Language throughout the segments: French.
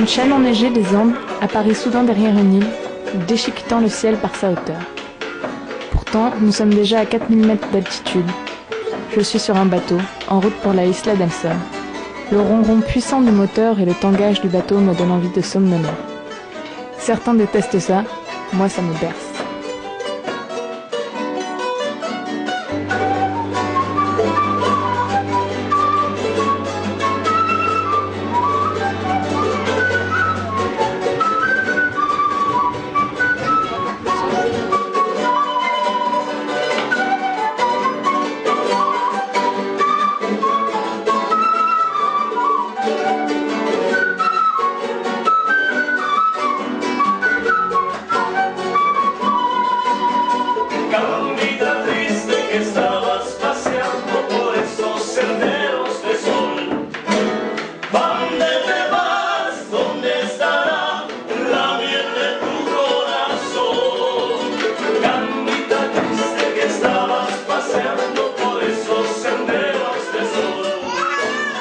Une chaîne enneigée des Andes apparaît soudain derrière une île, déchiquetant le ciel par sa hauteur. Pourtant, nous sommes déjà à 4000 mètres d'altitude. Je suis sur un bateau, en route pour la Isla del Sol. Le ronron puissant du moteur et le tangage du bateau me donnent envie de somnoler. Certains détestent ça, moi ça me berce.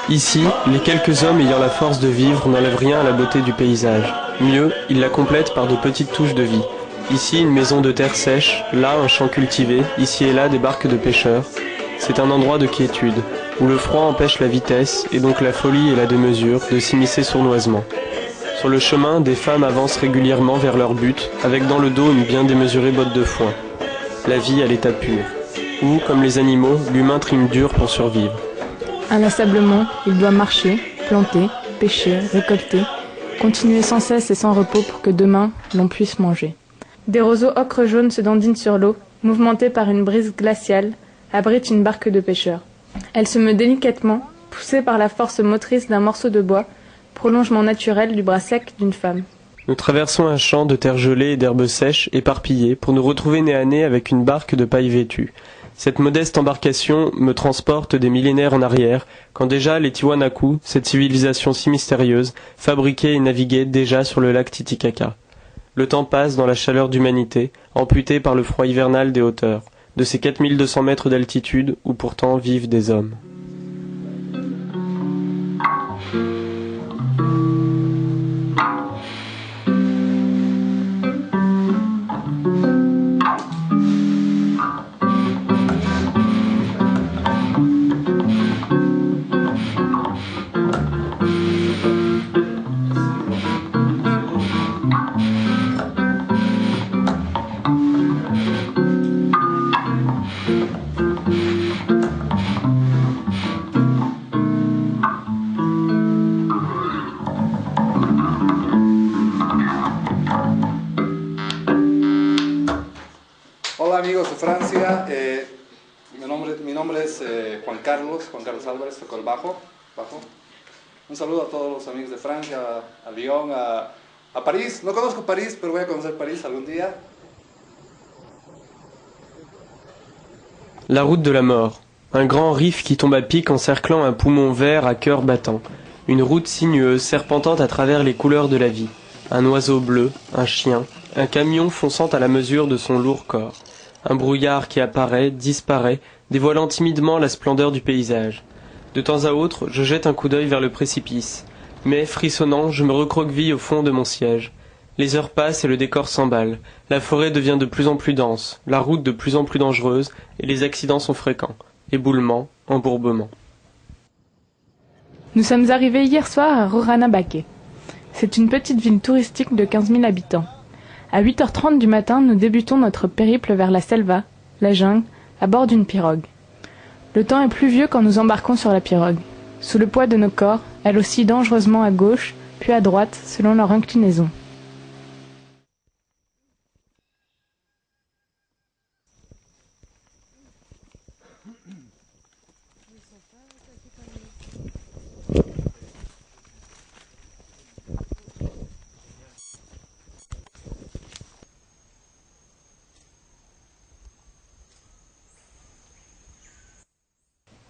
Ici, les quelques hommes ayant la force de vivre n'enlèvent rien à la beauté du paysage. Mieux, ils la complètent par de petites touches de vie. Ici, une maison de terre sèche, là, un champ cultivé, ici et là, des barques de pêcheurs. C'est un endroit de quiétude, où le froid empêche la vitesse, et donc la folie et la démesure, de s'immiscer sournoisement. Sur le chemin, des femmes avancent régulièrement vers leur but, avec dans le dos une bien démesurée botte de foin. La vie à l'état pur. Où, comme les animaux, l'humain trime dur pour survivre. Inlassablement, il doit marcher, planter, pêcher, récolter, continuer sans cesse et sans repos pour que demain, l'on puisse manger. Des roseaux ocre jaune se dandinent sur l'eau, mouvementés par une brise glaciale, abritent une barque de pêcheurs. Elle se meut délicatement, poussée par la force motrice d'un morceau de bois, prolongement naturel du bras sec d'une femme. Nous traversons un champ de terre gelée et d'herbes sèches, éparpillées, pour nous retrouver nez à nez avec une barque de paille vêtue. Cette modeste embarcation me transporte des millénaires en arrière, quand déjà les Tiwanaku, cette civilisation si mystérieuse, fabriquaient et naviguaient déjà sur le lac Titicaca. Le temps passe dans la chaleur d'humanité, amputée par le froid hivernal des hauteurs, de ces 4200 mètres d'altitude où pourtant vivent des hommes. Hola amigos de Francia, mi nombre es Juan Carlos Álvarez, toco el bajo. Un saludo a todos los amigos de Francia, a Lyon, a París. No conozco París, pero voy a conocer París algún día. La route de la mort. Un grand riff qui tombe à pic encerclant un poumon vert à cœur battant. Une route sinueuse serpentant à travers les couleurs de la vie. Un oiseau bleu, un chien, un camion fonçant à la mesure de son lourd corps. Un brouillard qui apparaît, disparaît, dévoilant timidement la splendeur du paysage. De temps à autre, je jette un coup d'œil vers le précipice. Mais, frissonnant, je me recroqueville au fond de mon siège. Les heures passent et le décor s'emballe. La forêt devient de plus en plus dense, la route de plus en plus dangereuse, et les accidents sont fréquents. Éboulements, embourbements. Nous sommes arrivés hier soir à Rurrenabaque. C'est une petite ville touristique de 15 000 habitants. À 8h30 du matin, nous débutons notre périple vers la selva, la jungle, à bord d'une pirogue. Le temps est pluvieux quand nous embarquons sur la pirogue. Sous le poids de nos corps, elle oscille dangereusement à gauche, puis à droite, selon leur inclinaison.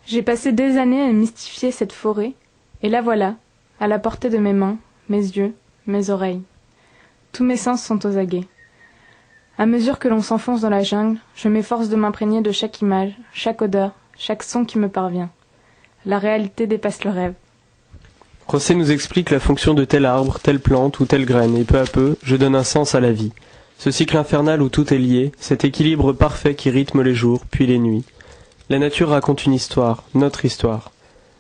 J'ai passé des années à mystifier cette forêt, et la voilà, à la portée de mes mains, mes yeux, mes oreilles. Tous mes sens sont aux aguets. À mesure que l'on s'enfonce dans la jungle, je m'efforce de m'imprégner de chaque image, chaque odeur, chaque son qui me parvient. La réalité dépasse le rêve. José nous explique la fonction de tel arbre, telle plante ou telle graine, et peu à peu, je donne un sens à la vie. Ce cycle infernal où tout est lié, cet équilibre parfait qui rythme les jours, puis les nuits. La nature raconte une histoire, notre histoire.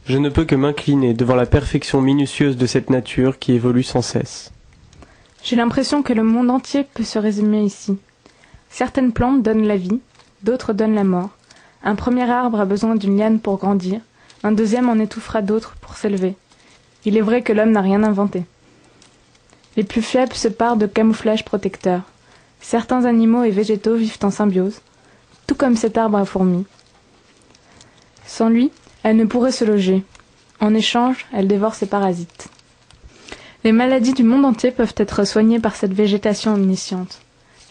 Je ne peux que m'incliner devant la perfection minutieuse de cette nature qui évolue sans cesse. J'ai l'impression que le monde entier peut se résumer ici. Certaines plantes donnent la vie, d'autres donnent la mort. Un premier arbre a besoin d'une liane pour grandir, un deuxième en étouffera d'autres pour s'élever. Il est vrai que l'homme n'a rien inventé. Les plus faibles se parent de camouflage protecteur. Certains animaux et végétaux vivent en symbiose, tout comme cet arbre à fourmis. Sans lui, elle ne pourrait se loger. En échange, elle dévore ses parasites. Les maladies du monde entier peuvent être soignées par cette végétation omnisciente.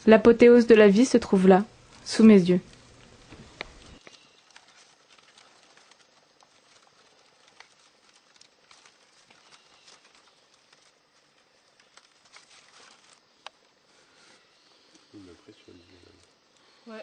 L'apothéose de la vie se trouve là, sous mes yeux. Ouais.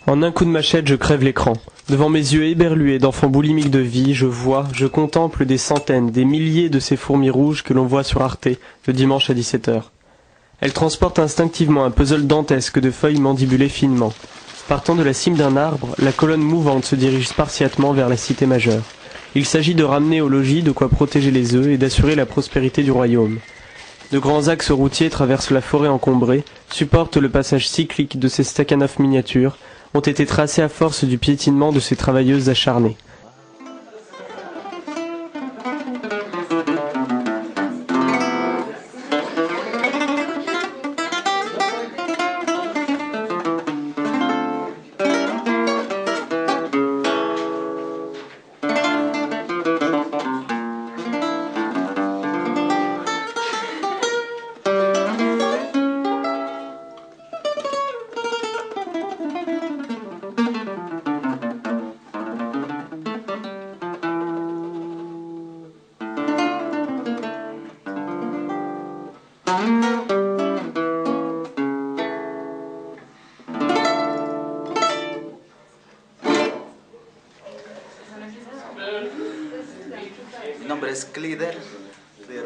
En un coup de machette, je crève l'écran. Devant mes yeux éberlués d'enfants boulimiques de vie, je contemple des centaines, des milliers de ces fourmis rouges que l'on voit sur Arte le dimanche à 17h. Elles transportent instinctivement un puzzle dantesque de feuilles mandibulées finement. Partant de la cime d'un arbre, la colonne mouvante se dirige spartiatement vers la cité majeure. Il s'agit de ramener au logis de quoi protéger les œufs et d'assurer la prospérité du royaume. De grands axes routiers traversent la forêt encombrée, supportent le passage cyclique de ces stakhanov miniatures, ont été tracés à force du piétinement de ces travailleuses acharnées. Mi nombre es Clider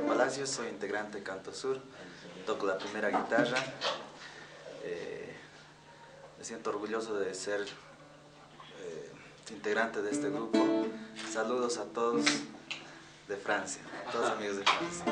Palacios, soy integrante de Canto Sur, toco la primera guitarra. Me siento orgulloso de ser integrante de este grupo. Saludos a todos de Francia, a todos amigos de Francia.